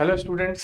Hello students.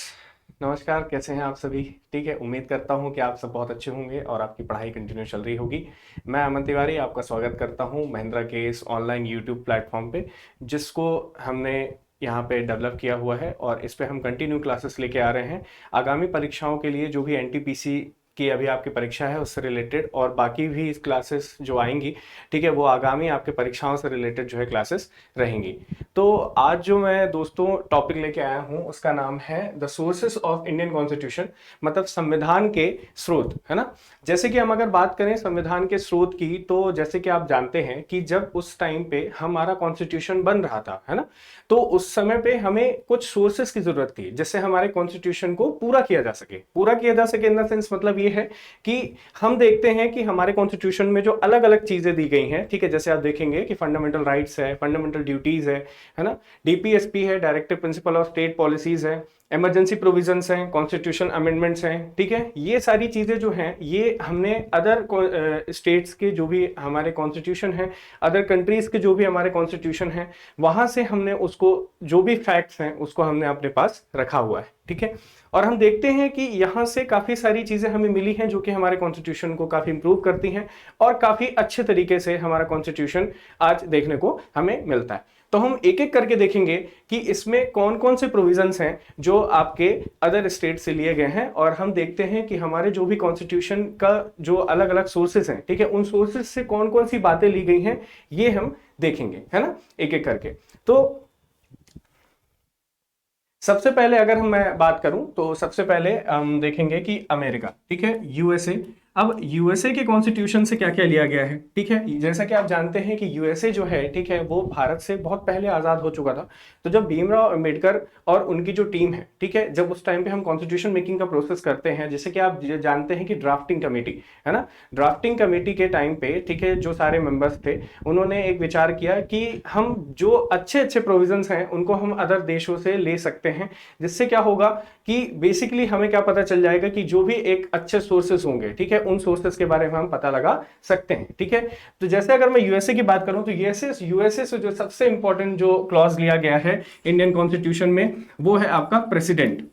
नमस्कार, कैसे हैं आप सभी? ठीक है, उम्मीद करता हूं कि आप सब बहुत अच्छे होंगे और आपकी पढ़ाई कंटिन्यू चल रही होगी। मैं अमन तिवारी आपका स्वागत करता हूं महिंद्रा के इस ऑनलाइन यूट्यूब प्लेटफॉर्म पे, जिसको हमने यहाँ पे डेवलप किया हुआ है और इस पे हम कंटिन्यू क्लासेस लेके आ रहे हैं। आगामी परीक्षाओं के लिए जो भी एनटीपीसी की अभी आपकी परीक्षा है उससे रिलेटेड और बाकी भी क्लासेस जो आएंगी, ठीक है, वो आगामी आपके परीक्षाओं से रिलेटेड जो है क्लासेस रहेंगी। तो आज जो मैं दोस्तों टॉपिक लेके आया हूं उसका नाम है the sources of Indian constitution, मतलब संविधान के स्रोत, है ना। जैसे कि हम अगर बात करें संविधान के स्रोत की, तो जैसे कि आप जानते हैं कि जब उस टाइम पे हमारा कॉन्स्टिट्यूशन बन रहा था, है ना, तो उस समय पे हमें कुछ सोर्सेस की जरूरत थी जिससे हमारे कॉन्स्टिट्यूशन को पूरा किया जा सके इन द सेंस, मतलब ये है कि हम देखते हैं कि हमारे कॉन्स्टिट्यूशन में जो अलग अलग चीजें दी गई हैं, ठीक है, जैसे आप देखेंगे कि फंडामेंटल राइट्स है, फंडामेंटल ड्यूटीज है ना, डीपीएसपी है, directive principle of state policies है, इमरजेंसी प्रोविजंस हैं, कॉन्स्टिट्यूशन अमेंडमेंट्स हैं, ठीक है। ये सारी चीजें जो हैं ये हमने अदर स्टेट्स के जो भी हमारे कॉन्स्टिट्यूशन हैं, अदर कंट्रीज के जो भी हमारे कॉन्स्टिट्यूशन हैं, वहां से हमने उसको जो भी फैक्ट्स हैं उसको हमने अपने पास रखा हुआ है, ठीक है। और हम देखते हैं कि यहाँ से काफी सारी चीजें हमें मिली हैं जो कि हमारे कॉन्स्टिट्यूशन को काफी इंप्रूव करती हैं और काफी अच्छे तरीके से हमारा कॉन्स्टिट्यूशन आज देखने को हमें मिलता है। तो हम एक एक करके देखेंगे कि इसमें कौन कौन से प्रोविजंस हैं जो आपके अदर स्टेट से लिए गए हैं, और हम देखते हैं कि हमारे जो भी कॉन्स्टिट्यूशन का जो अलग अलग सोर्सेस हैं, ठीक है, उन सोर्सेस से कौन कौन सी बातें ली गई हैं ये हम देखेंगे, है ना, एक एक करके। तो सबसे पहले अगर मैं बात करूं तो सबसे पहले हम देखेंगे कि अमेरिका, ठीक है, यूएसए। अब यूएसए के कॉन्स्टिट्यूशन से क्या क्या लिया गया है, ठीक है। जैसा कि आप जानते हैं कि यूएसए जो है, ठीक है, वो भारत से बहुत पहले आजाद हो चुका था। तो जब भीमराव अंबेडकर और उनकी जो टीम है, ठीक है, जब उस टाइम पे हम कॉन्स्टिट्यूशन मेकिंग का प्रोसेस करते हैं, जैसे कि आप जानते हैं कि ड्राफ्टिंग कमेटी, है ना, ड्राफ्टिंग कमेटी के टाइम पे, ठीक है, जो सारे मेंबर्स थे उन्होंने एक विचार किया कि हम जो अच्छे अच्छे प्रोविजंस हैं उनको हम अदर देशों से ले सकते हैं, जिससे क्या होगा कि बेसिकली हमें क्या पता चल जाएगा कि जो भी एक अच्छे सोर्सेस होंगे, ठीक है, उन सोर्सेस के बारे में हम पता लगा सकते हैं, ठीक है। तो जैसे अगर मैं यूएसए की बात करूं तो यूएसए से जो सबसे इंपॉर्टेंट जो क्लॉज लिया गया है इंडियन कॉन्स्टिट्यूशन में वो है आपका प्रेसिडेंट,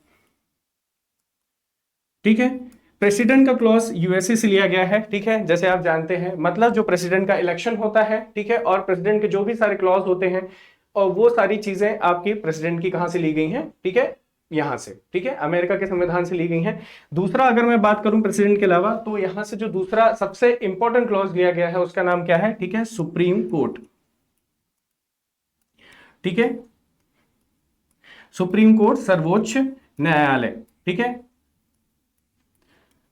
ठीक है। प्रेसिडेंट का क्लॉज यूएसए से लिया गया है, ठीक है। जैसे आप जानते हैं, मतलब जो प्रेसिडेंट का इलेक्शन होता है, ठीक है, और प्रेसिडेंट के जो भी सारे क्लॉज होते हैं और वो सारी चीजें आपकी प्रेसिडेंट की कहां से ली गई हैं, ठीक है, यहां से, ठीक है, अमेरिका के संविधान से ली गई हैं। दूसरा अगर मैं बात करूं प्रेसिडेंट के अलावा, तो यहां से जो दूसरा सबसे इंपॉर्टेंट क्लॉज लिया गया है उसका नाम क्या है, ठीक है, सुप्रीम कोर्ट, ठीक है, सुप्रीम कोर्ट, सर्वोच्च न्यायालय, ठीक है।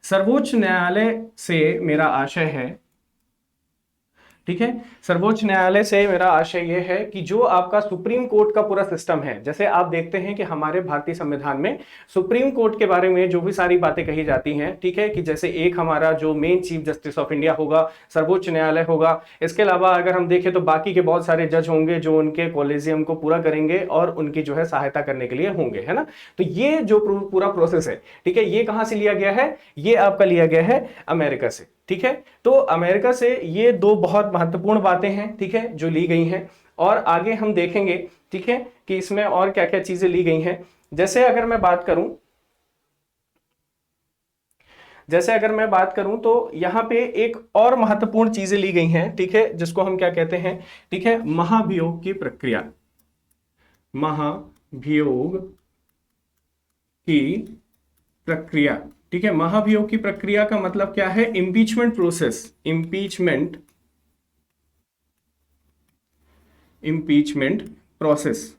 सर्वोच्च न्यायालय से मेरा आशय है, ठीक है, सर्वोच्च न्यायालय से मेरा आशय यह है कि जो आपका सुप्रीम कोर्ट का पूरा सिस्टम है, जैसे आप देखते हैं कि हमारे भारतीय संविधान में सुप्रीम कोर्ट के बारे में जो भी सारी बातें कही जाती हैं, ठीक है, कि जैसे एक हमारा जो main chief justice of India होगा, सर्वोच्च न्यायालय होगा। इसके अलावा अगर हम देखें तो बाकी के बहुत सारे जज होंगे जो उनके कॉलेजियम को पूरा करेंगे और उनकी जो है सहायता करने के लिए होंगे, है ना। तो ये जो पूरा प्रोसेस है, ठीक है, ये कहां से लिया गया है, ये आपका लिया गया है अमेरिका से, ठीक है। तो अमेरिका से ये दो बहुत महत्वपूर्ण बातें हैं, ठीक है, जो ली गई हैं। और आगे हम देखेंगे, ठीक है, कि इसमें और क्या क्या चीजें ली गई हैं। जैसे अगर मैं बात करूं जैसे अगर मैं बात करूं तो यहां पे एक और महत्वपूर्ण चीजें ली गई हैं, ठीक है, जिसको हम क्या कहते हैं, ठीक है, महाभियोग की प्रक्रिया, महाभियोग की प्रक्रिया, ठीक है। महाभियोग की प्रक्रिया का मतलब क्या है, इम्पीचमेंट प्रोसेस, इम्पीचमेंट प्रोसेस।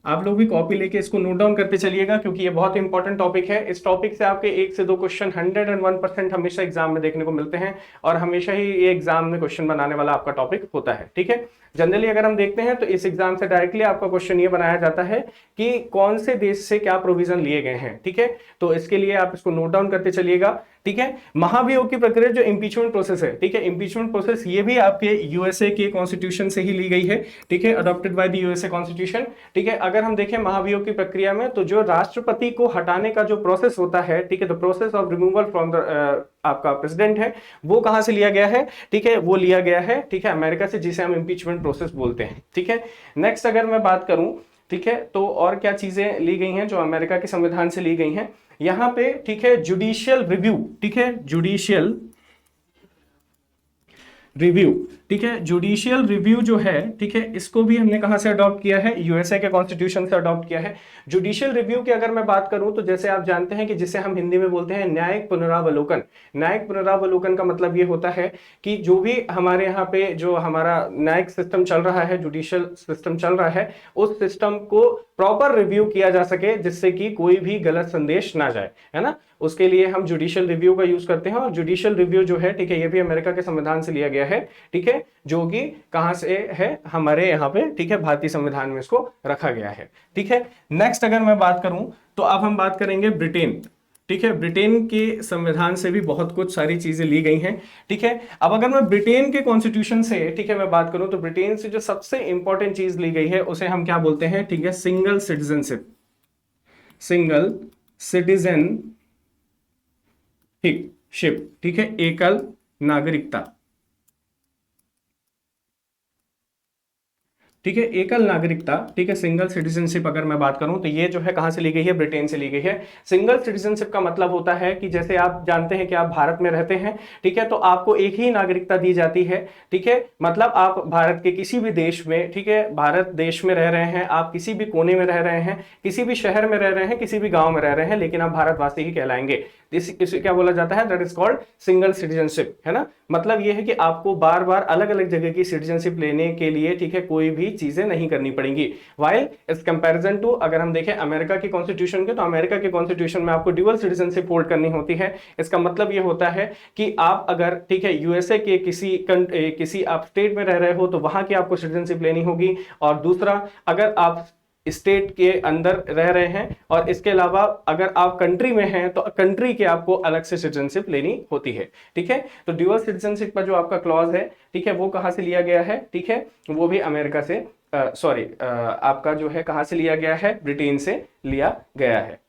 आप लोग भी कॉपी लेके इसको नोट डाउन करते चलिएगा क्योंकि ये बहुत इंपॉर्टेंट टॉपिक है। इस टॉपिक से आपके 1 से 2 क्वेश्चन 101% हमेशा एग्जाम में देखने को मिलते हैं और हमेशा ही ये एग्जाम में क्वेश्चन बनाने वाला आपका टॉपिक होता है, ठीक है। जनरली अगर हम देखते हैं तो इस एग्जाम से डायरेक्टली आपका क्वेश्चन ये बनाया जाता है कि कौन से देश से क्या प्रोविजन लिए गए हैं, ठीक है। तो इसके लिए आप इसको नोट डाउन करते चलिएगा, ठीक है। महाभियोग की प्रक्रिया जो इंपीचमेंट प्रोसेस है, ठीक है, इंपीचमेंट प्रोसेस ये भी आपके यूएसए के कॉन्स्टिट्यूशन से ही ली गई है, ठीक है, adopted by the USA constitution, ठीक है। अगर हम देखें महाभियोग की प्रक्रिया में तो जो राष्ट्रपति को हटाने का जो प्रोसेस होता है, ठीक है, the process of removal from the आपका प्रेसिडेंट है, वो कहां से लिया गया है, ठीक है, वो लिया गया है, ठीक है, अमेरिका से, जिसे हम इंपीचमेंट प्रोसेस बोलते हैं, ठीक है। नेक्स्ट अगर मैं बात करूं ठीक है, तो और क्या चीजें ली गई हैं जो अमेरिका के संविधान से ली गई हैं यहां पे, ठीक है, जुडिशियल रिव्यू, ठीक है, जुडिशियल रिव्यू, ठीक है, जुडिशियल रिव्यू जो है, ठीक है, इसको भी हमने कहां से अडॉप्ट किया है, यूएसए के कॉन्स्टिट्यूशन से अडॉप्ट किया है। जुडिशियल रिव्यू की अगर मैं बात करूं तो जैसे आप जानते हैं कि जिसे हम हिंदी में बोलते हैं न्यायिक पुनरावलोकन। न्यायिक पुनरावलोकन का मतलब ये होता है कि जो भी हमारे यहाँ पे जो हमारा न्यायिक सिस्टम चल रहा है, जुडिशियल सिस्टम चल रहा है, उस सिस्टम को प्रॉपर रिव्यू किया जा सके जिससे कि कोई भी गलत संदेश ना जाए, है ना, उसके लिए हम जुडिशियल रिव्यू का यूज करते हैं। और जुडिशियल रिव्यू जो है, ठीक है, ये भी अमेरिका के संविधान से लिया गया है, ठीक है, जो कि कहां से है, हमारे यहाँ पे, ठीक है, भारतीय संविधान में इसको रखा गया है, ठीक है। नेक्स्ट अगर मैं बात करूं तो अब हम बात करेंगे ब्रिटेन, ठीक है, ब्रिटेन के संविधान से भी बहुत कुछ सारी चीजें ली गई हैं, ठीक है। अब अगर मैं ब्रिटेन के कॉन्स्टिट्यूशन से, ठीक है, मैं बात करूं तो ब्रिटेन से जो सबसे इंपॉर्टेंट चीज ली गई है उसे हम क्या बोलते हैं, ठीक है, single citizenship, single citizen ship, ठीक है, एकल नागरिकता, ठीक है, एकल नागरिकता, ठीक है, सिंगल सिटीजनशिप अगर मैं बात करूं तो ये जो है कहां से ली गई है, ब्रिटेन से ली गई है। सिंगल सिटीजनशिप का मतलब होता है कि जैसे आप जानते हैं कि आप भारत में रहते हैं, ठीक है, तो आपको एक ही नागरिकता दी जाती है, ठीक है, मतलब आप भारत के किसी भी देश में, ठीक है, भारत देश में रह रहे हैं, आप किसी भी कोने में रह रहे हैं, किसी भी शहर में रह रहे हैं, किसी भी गांव में रह रहे हैं, लेकिन आप भारतवासी ही कहलाएंगे। इसे क्या बोला जाता है, that is called single citizenship, है ना। मतलब यह है कि आपको बार बार अलग अलग जगह की सिटीजनशिप लेने के लिए, ठीक है, कोई भी चीजें नहीं करनी पड़ेंगी। वाइल इस कंपैरिजन टू अगर हम देखें अमेरिका के कॉन्स्टिट्यूशन के, तो अमेरिका के कॉन्स्टिट्यूशन में आपको ड्यूअल सिटीजनशिप होल्ड करनी होती है। इसका मतलब यह होता है कि आप अगर, ठीक है, यूएसए के किसी आप स्टेट में रह रहे हो तो वहां की आपको सिटीजनशिप लेनी होगी, और दूसरा अगर आप स्टेट के अंदर रह रहे हैं और इसके अलावा अगर आप कंट्री में हैं तो कंट्री के आपको अलग से सिटीजनशिप लेनी होती है, ठीक है। तो ड्यूअल सिटीजनशिप का जो आपका क्लॉज है, ठीक है, वो कहां से लिया गया है, ठीक है, वो भी अमेरिका से, सॉरी, आपका जो है कहां से लिया गया है, ब्रिटेन से लिया गया है,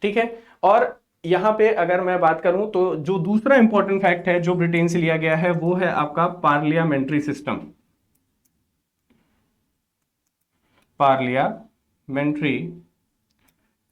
ठीक है। और यहां पे अगर मैं बात करूं तो जो दूसरा इंपॉर्टेंट फैक्ट है जो ब्रिटेन से लिया गया है वो है आपका पार्लियामेंट्री सिस्टम, पार्लियामेंट्री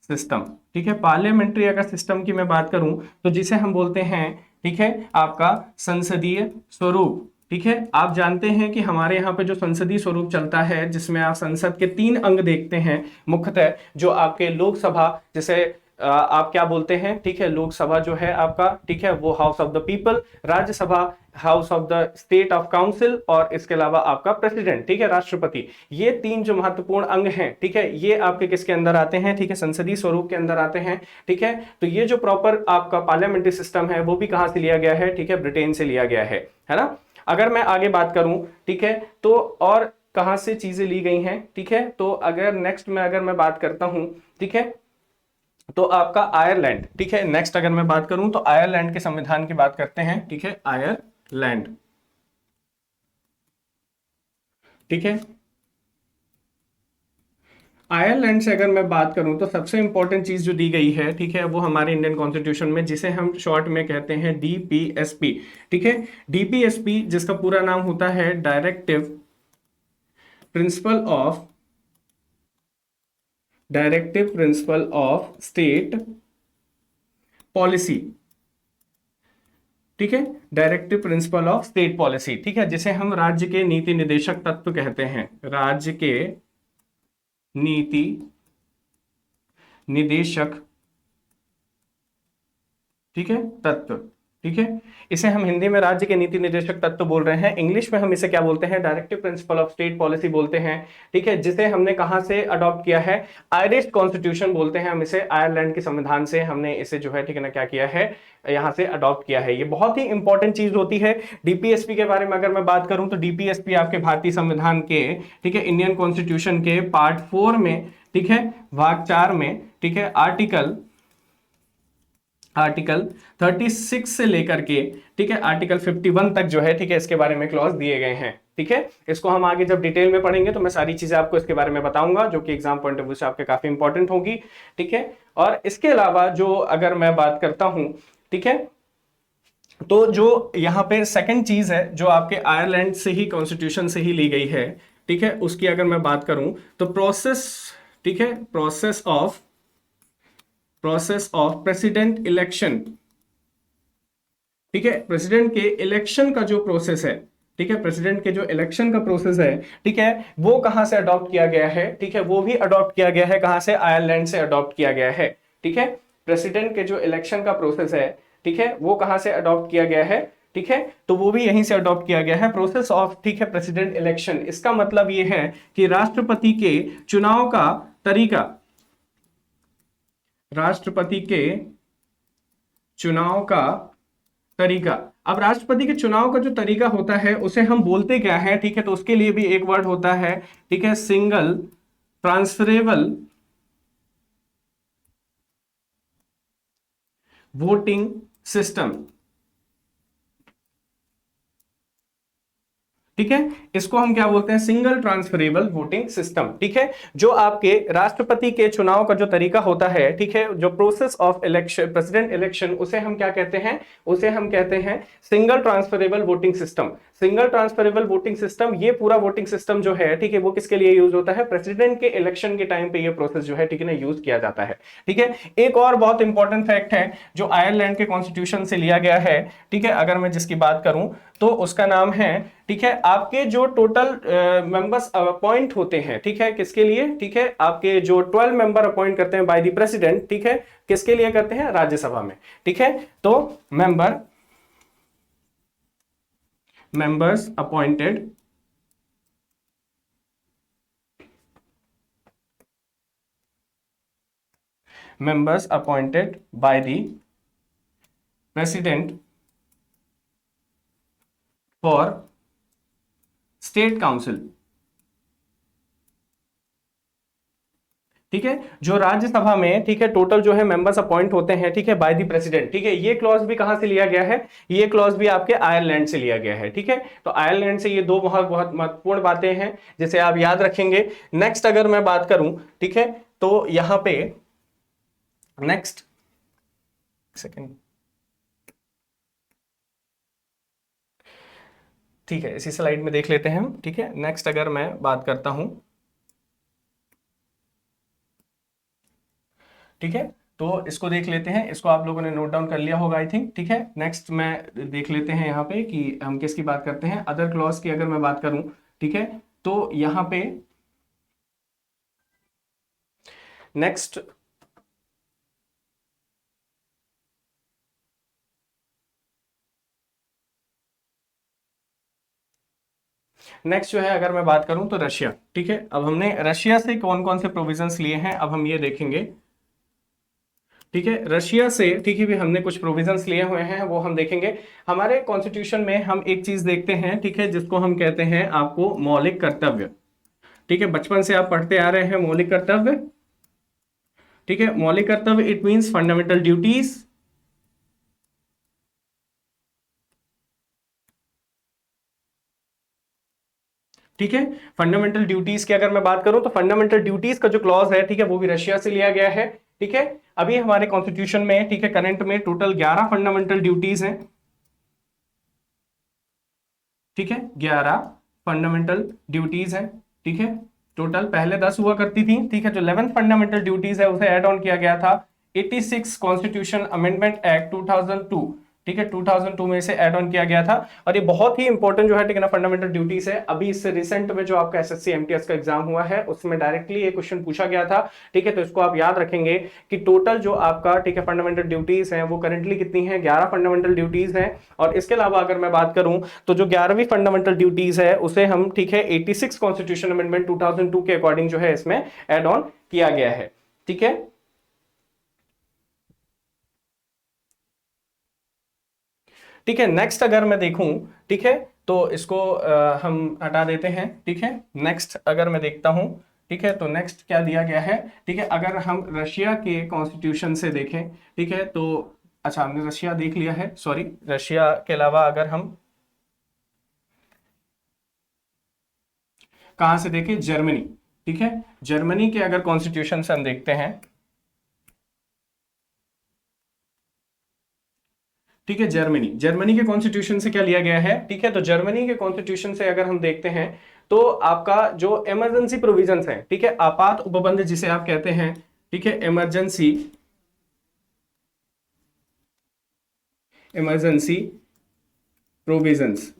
सिस्टम, ठीक है। पार्लियामेंट्री अगर सिस्टम की मैं बात करूं तो जिसे हम बोलते हैं, ठीक है, आपका संसदीय स्वरूप, ठीक है। आप जानते हैं कि हमारे यहाँ पे जो संसदीय स्वरूप चलता है जिसमें आप संसद के 3 अंग देखते हैं मुख्यतः, जो आपके लोकसभा, जैसे आप क्या बोलते हैं, ठीक है, लोकसभा जो है आपका, ठीक है, वो house of the people, Rajya Sabha house of the state of council, और इसके अलावा आपका प्रेसिडेंट, ठीक है, राष्ट्रपति। ये 3 जो महत्वपूर्ण अंग हैं, ठीक है, ये आपके किसके अंदर आते हैं, ठीक है, संसदीय स्वरूप के अंदर आते हैं, ठीक है। तो ये जो प्रॉपर आपका पार्लियामेंट्री सिस्टम है वो भी कहां से लिया गया है, ठीक है, ब्रिटेन से लिया गया है ना। अगर मैं आगे बात करूं, ठीक है, तो और कहां से चीजें ली गई हैं, ठीक है, तो अगर नेक्स्ट में अगर मैं बात करता हूं, ठीक है, तो आपका आयरलैंड, ठीक है, नेक्स्ट अगर मैं बात करूं तो आयरलैंड के संविधान की बात करते हैं, ठीक है, आयरलैंड, ठीक है। आयरलैंड से अगर मैं बात करूं तो सबसे इंपॉर्टेंट चीज जो दी गई है, ठीक है, वो हमारे इंडियन कॉन्स्टिट्यूशन में जिसे हम शॉर्ट में कहते हैं डीपीएसपी, ठीक है। डीपीएसपी जिसका पूरा नाम होता है directive principle of state policy, ठीक है, directive principle of state policy, ठीक है, जिसे हम राज्य के नीति निदेशक तत्व कहते हैं, राज्य के नीति निदेशक, ठीक है, तत्व, ठीक है। इसे हम हिंदी में राज्य के नीति निर्देशक तत्व बोल रहे हैं, इंग्लिश में हम इसे क्या बोलते हैं, directive principle of state policy बोलते हैं, ठीक है, जिसे हमने कहां से अडॉप्ट किया है, आयरिश कॉन्स्टिट्यूशन बोलते हैं हम इसे, आयरलैंड के संविधान से हमने इसे जो है, ठीक है ना, क्या किया है, यहां से अडॉप्ट किया है। ये बहुत ही इंपॉर्टेंट चीज होती है। डीपीएसपी के बारे में अगर मैं बात करूं तो डीपीएसपी आपके भारतीय संविधान के, ठीक है, इंडियन कॉन्स्टिट्यूशन के पार्ट 4 में, ठीक है, भाग 4 में, ठीक है, आर्टिकल 36 से लेकर के, ठीक है, आर्टिकल 51 तक जो है, ठीक है, इसके बारे में क्लॉज दिए गए हैं, ठीक है। इसको हम आगे जब डिटेल में पढ़ेंगे तो मैं सारी चीजें आपको इसके बारे में बताऊंगा जो कि एग्जाम पॉइंट ऑफ व्यू से आपके काफी इंपॉर्टेंट होगी, ठीक है। और इसके अलावा जो अगर मैं बात करता हूं, ठीक है, तो जो यहाँ पे सेकंड चीज है जो आपके आयरलैंड से ही कॉन्स्टिट्यूशन से ही ली गई है, ठीक है, उसकी अगर मैं बात करूं तो प्रोसेस, ठीक है, प्रोसेस ऑफ प्रेसिडेंट इलेक्शन, ठीक है, प्रेसिडेंट के इलेक्शन का जो प्रोसेस है, ठीक है, प्रेसिडेंट के जो इलेक्शन का प्रोसेस है, ठीक है, वो कहां से अडॉप्ट किया गया है, ठीक है, वो भी अडॉप्ट किया गया है कहां से, आयरलैंड से अडॉप्ट किया गया है, ठीक है, प्रेसिडेंट के जो इलेक्शन का प्रोसेस है, ठीक है, वो कहां से अडॉप्ट किया गया है, ठीक है, तो वो भी यहीं से अडॉप्ट किया गया है, प्रोसेस ऑफ, ठीक है, प्रेसिडेंट इलेक्शन। इसका मतलब ये है कि राष्ट्रपति के चुनाव का तरीका, राष्ट्रपति के चुनाव का तरीका, अब राष्ट्रपति के चुनाव का जो तरीका होता है उसे हम बोलते क्या है, ठीक है, तो उसके लिए भी एक वर्ड होता है, ठीक है, सिंगल ट्रांसफरेबल वोटिंग सिस्टम, ठीक है, इसको हम क्या बोलते हैं, सिंगल ट्रांसफरेबल वोटिंग सिस्टम, ठीक है, जो आपके राष्ट्रपति के चुनाव का जो तरीका होता है, ठीक है, जो process of election, president election, उसे हम क्या कहते हैं, उसे हम कहते हैं single transferable voting system. Single transferable voting system, ये पूरा वोटिंग सिस्टम जो है, ठीक है, वो किसके लिए यूज होता है, प्रेसिडेंट के इलेक्शन के टाइम पे ये प्रोसेस जो है, ठीक है ना, यूज किया जाता है, ठीक है। एक और बहुत इंपॉर्टेंट फैक्ट है जो आयरलैंड के कॉन्स्टिट्यूशन से लिया गया है, ठीक है, अगर मैं जिसकी बात करूं तो उसका नाम है, ठीक है, आपके जो टोटल मेंबर्स अपॉइंट होते हैं, ठीक है, किसके लिए, ठीक है, आपके जो 12 मेंबर अपॉइंट करते हैं बाय द प्रेसिडेंट, ठीक है, किसके लिए करते हैं, राज्यसभा में, ठीक है, तो members appointed by the president for state council, ठीक है, जो राज्यसभा में, ठीक है, टोटल जो है मेंबर्स अपॉइंट होते हैं, ठीक है, बाय द प्रेसिडेंट, ठीक है, ये क्लॉज भी कहां से लिया गया है, ये क्लॉज भी आपके आयरलैंड से लिया गया है, ठीक है, तो आयरलैंड से ये दो बहुत बहुत महत्वपूर्ण बातें हैं जिसे आप याद रखेंगे। नेक्स्ट अगर मैं बात करूं, ठीक है, तो यहां पे नेक्स्ट सेकेंड, ठीक है, इसी स्लाइड में देख लेते हैं हम, ठीक है, नेक्स्ट अगर मैं बात करता हूं, ठीक है, तो इसको देख लेते हैं, इसको आप लोगों ने नोट डाउन कर लिया होगा आई थिंक, ठीक है, नेक्स्ट मैं देख लेते हैं यहाँ पे कि हम किसकी बात करते हैं, अदर क्लॉज की अगर मैं बात करूं, ठीक है, तो यहाँ पे नेक्स्ट, नेक्स्ट जो है अगर मैं बात करूं तो रशिया, ठीक है, अब हमने रशिया से कौन कौन से प्रोविजंस लिए हैं अब हम ये देखेंगे, ठीक है, रशिया से, ठीक है, भी हमने कुछ प्रोविजंस लिए हुए हैं वो हम देखेंगे। हमारे कॉन्स्टिट्यूशन में हम एक चीज देखते हैं, ठीक है, जिसको हम कहते हैं आपको मौलिक कर्तव्य, ठीक है, बचपन से आप पढ़ते आ रहे हैं मौलिक कर्तव्य, ठीक है, मौलिक कर्तव्य इट मींस फंडामेंटल ड्यूटीज, ठीक है, फंडामेंटल ड्यूटीज की अगर मैं बात करूं तो फंडामेंटल ड्यूटीज का जो क्लॉज है, ठीक है, वो भी रशिया से लिया गया है, ठीक है, अभी हमारे कॉन्स्टिट्यूशन में, ठीक है, करंट में टोटल 11 फंडामेंटल ड्यूटीज हैं, ठीक है, 11 फंडामेंटल ड्यूटीज हैं, ठीक है, टोटल पहले 10 हुआ करती थी, ठीक है, जो 11th फंडामेंटल ड्यूटीज है उसे ऐड ऑन किया गया था 86 कॉन्स्टिट्यूशन अमेंडमेंट एक्ट 2002, ठीक है, 2002 में से ऐड ऑन किया गया था, और ये बहुत ही इंपॉर्टेंट जो है, ठीक है ना, फंडामेंटल ड्यूटीज है। अभी इससे रिसेंट में जो आपका एसएससी एमटीएस का एग्जाम हुआ है उसमें डायरेक्टली ये क्वेश्चन पूछा गया था, ठीक है, तो इसको आप याद रखेंगे कि टोटल जो आपका, ठीक है, फंडामेंटल ड्यूटीज है वो करेंटली कितनी है, 11 फंडामेंटल ड्यूटीज है। और इसके अलावा अगर मैं बात करूं तो जो 11वीं फंडामेंटल ड्यूटीज है उसे हम, ठीक है, 86 कॉन्स्टिट्यूशन अमेंडमेंट 2002 के अकॉर्डिंग जो है इसमें एड ऑन किया गया है, ठीक है, ठीक है, नेक्स्ट अगर मैं देखूं, ठीक है, तो इसको हम हटा देते हैं, ठीक है, नेक्स्ट अगर मैं देखता हूं, ठीक है, तो नेक्स्ट क्या दिया गया है, ठीक है, अगर हम रशिया के कॉन्स्टिट्यूशन से देखें, ठीक है, तो अच्छा हमने रशिया देख लिया है, सॉरी, रशिया के अलावा अगर हम कहां से देखें, जर्मनी, ठीक है, जर्मनी के अगर कॉन्स्टिट्यूशन से हम देखते हैं, ठीक है, जर्मनी, जर्मनी के कॉन्स्टिट्यूशन से क्या लिया गया है, ठीक है, तो जर्मनी के कॉन्स्टिट्यूशन से अगर हम देखते हैं तो आपका जो इमरजेंसी प्रोविजंस है, ठीक है, आपात उपबंध जिसे आप कहते हैं, ठीक है, इमरजेंसी प्रोविजंस,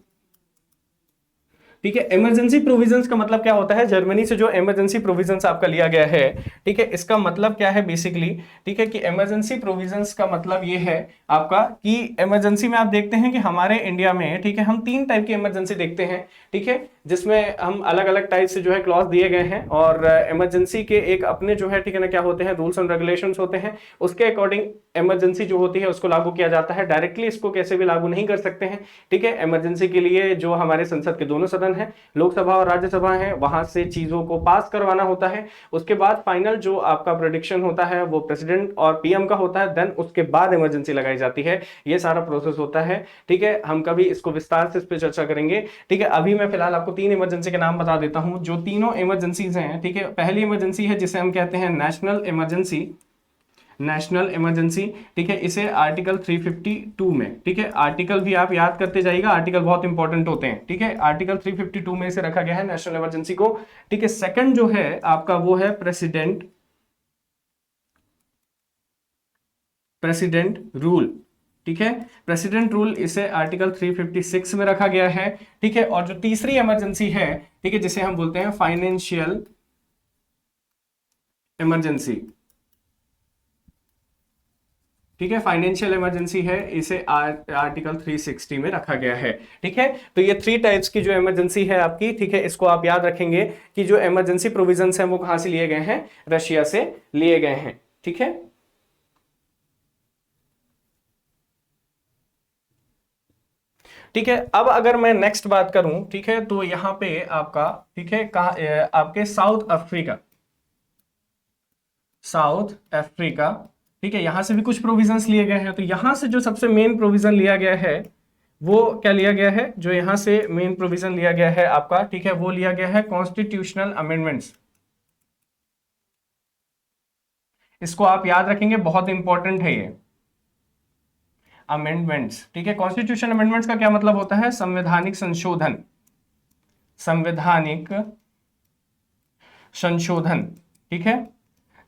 ठीक है। इमरजेंसी प्रोविजंस का मतलब क्या होता है, जर्मनी से जो इमरजेंसी प्रोविजंस आपका लिया गया है, ठीक है, इसका मतलब क्या है बेसिकली, ठीक है, कि इमरजेंसी प्रोविजंस का मतलब ये है आपका कि इमरजेंसी में आप देखते हैं कि हमारे इंडिया में, ठीक है, हम 3 टाइप की इमरजेंसी देखते हैं, ठीक है, जिसमें हम अलग अलग टाइप से जो है क्लॉज दिए गए हैं, और इमरजेंसी के एक अपने जो है, ठीक है ना, क्या होते हैं, रूल्स एंड रेगुलेशंस होते हैं, उसके अकॉर्डिंग इमरजेंसी जो होती है उसको लागू किया जाता है, डायरेक्टली इसको कैसे भी लागू नहीं कर सकते हैं, ठीक है। इमरजेंसी के लिए जो हमारे संसद के दोनों सदन है, लोकसभा और राज्यसभा है, वहां से चीजों को पास करवाना होता है, उसके बाद फाइनल जो आपका प्रेडिक्शन होता है वो प्रेसिडेंट और पीएम का होता है, देन उसके बाद इमरजेंसी लगाई जाती है, ये सारा प्रोसेस होता है, ठीक है। हम कभी इसको विस्तार से इस पर चर्चा करेंगे, ठीक है। अभी मैं फिलहाल आपको 3 इमरजेंसी के नाम बता देता हूं, जो तीनों इमरजेंसीज हैं, ठीक है। पहली इमरजेंसी है जिसे हम कहते हैं नेशनल इमरजेंसी, नेशनल इमरजेंसी, ठीक है, इसे आर्टिकल 352 में, ठीक है, आर्टिकल भी आप याद करते जाइएगा, आर्टिकल बहुत इंपॉर्टेंट होते हैं, ठीक है, आर्टिकल 352 में इसे रखा गया है नेशनल इमरजेंसी को, ठीक है। सेकंड जो है आपका वो है प्रेसिडेंट रूल, ठीक है, प्रेसिडेंट रूल, इसे आर्टिकल 356 में रखा गया है, ठीक है। और जो तीसरी इमरजेंसी है, ठीक है, जिसे हम बोलते हैं फाइनेंशियल इमरजेंसी, ठीक है, फाइनेंशियल इमरजेंसी है, इसे आर्टिकल 360 में रखा गया है, ठीक है। तो ये 3 टाइप्स की जो इमरजेंसी है आपकी, ठीक है, इसको आप याद रखेंगे कि जो इमरजेंसी प्रोविजंस हैं वो कहां से लिए गए हैं, रशिया से लिए गए हैं, ठीक है। ठीक है, अब अगर मैं नेक्स्ट बात करूं, ठीक है, तो यहां पे आपका, ठीक है, कहा आपके साउथ अफ्रीका, ठीक है, यहां से भी कुछ प्रोविजंस लिए गए हैं, तो यहां से जो सबसे मेन प्रोविजन लिया गया है वो क्या लिया गया है, जो यहां से मेन प्रोविजन लिया गया है आपका, ठीक है, वो लिया गया है कॉन्स्टिट्यूशनल अमेंडमेंट्स, इसको आप याद रखेंगे, बहुत इंपॉर्टेंट है ये अमेंडमेंट्स, ठीक है। कॉन्स्टिट्यूशन अमेंडमेंट्स का क्या मतलब होता है, संवैधानिक संशोधन, संवैधानिक संशोधन, ठीक है।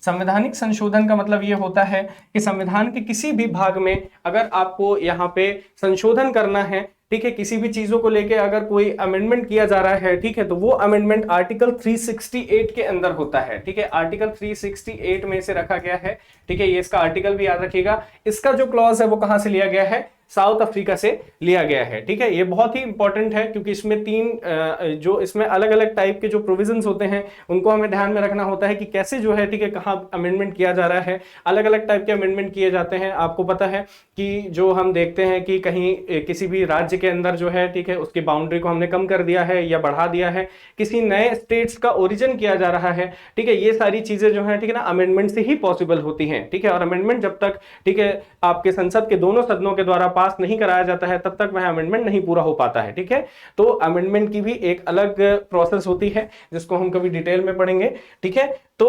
संवैधानिक संशोधन का मतलब यह होता है कि संविधान के किसी भी भाग में अगर आपको यहाँ पे संशोधन करना है, ठीक है, किसी भी चीजों को लेके अगर कोई अमेंडमेंट किया जा रहा है, ठीक है, तो वो अमेंडमेंट आर्टिकल 368 के अंदर होता है, ठीक है, आर्टिकल 368 में से रखा गया है, ठीक है, ये इसका आर्टिकल भी याद रखिएगा। इसका जो क्लॉज है वो कहां से लिया गया है, साउथ अफ्रीका से लिया गया है, ठीक है। ये बहुत ही इंपॉर्टेंट है क्योंकि इसमें 3 जो इसमें अलग अलग टाइप के जो प्रोविजंस होते हैं उनको हमें ध्यान में रखना होता है कि कैसे जो है, ठीक है, कहाँ अमेंडमेंट किया जा रहा है, अलग अलग टाइप के अमेंडमेंट किए जाते हैं। आपको पता है कि जो हम देखते हैं कि कहीं किसी भी राज्य के अंदर जो है, ठीक है, उसकी बाउंड्री को हमने कम कर दिया है या बढ़ा दिया है, किसी नए स्टेट्स का ओरिजिन किया जा रहा है, ठीक है, ये सारी चीजें जो है, ठीक है ना, अमेंडमेंट से ही पॉसिबल होती हैं, ठीक है। और अमेंडमेंट जब तक, ठीक है, आपके संसद के दोनों सदनों के द्वारा पास नहीं कराया जाता है तब तक वह अमेंडमेंट नहीं पूरा हो पाता है, ठीक है। तो अमेंडमेंट की भी एक अलग प्रोसेस होती है जिसको हम कभी डिटेल में पढ़ेंगे, ठीक है। तो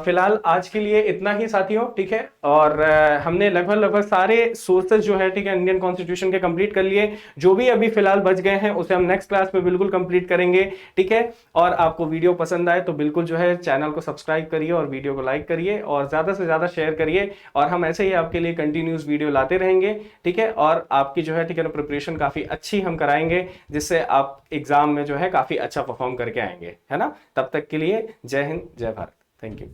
फिलहाल आज के लिए इतना ही साथियों, ठीक है, और हमने लगभग सारे सोर्सेज जो है, ठीक है, इंडियन कॉन्स्टिट्यूशन के कंप्लीट कर लिए, जो भी अभी फिलहाल बच गए हैं उसे हम नेक्स्ट क्लास में बिल्कुल कंप्लीट करेंगे, ठीक है। और आपको वीडियो पसंद आए तो बिल्कुल जो है चैनल को सब्सक्राइब करिए और वीडियो को लाइक करिए और ज्यादा से ज्यादा शेयर करिए, और हम ऐसे ही आपके लिए कंटिन्यूस वीडियो लाते रहेंगे, ठीक है। और आपकी जो है, ठीक है ना, प्रिपरेशन काफी अच्छी हम कराएंगे जिससे आप एग्जाम में जो है काफी अच्छा परफॉर्म करके आएंगे, है ना। तब तक के लिए जय हिंद, जय भारत, थैंक यू।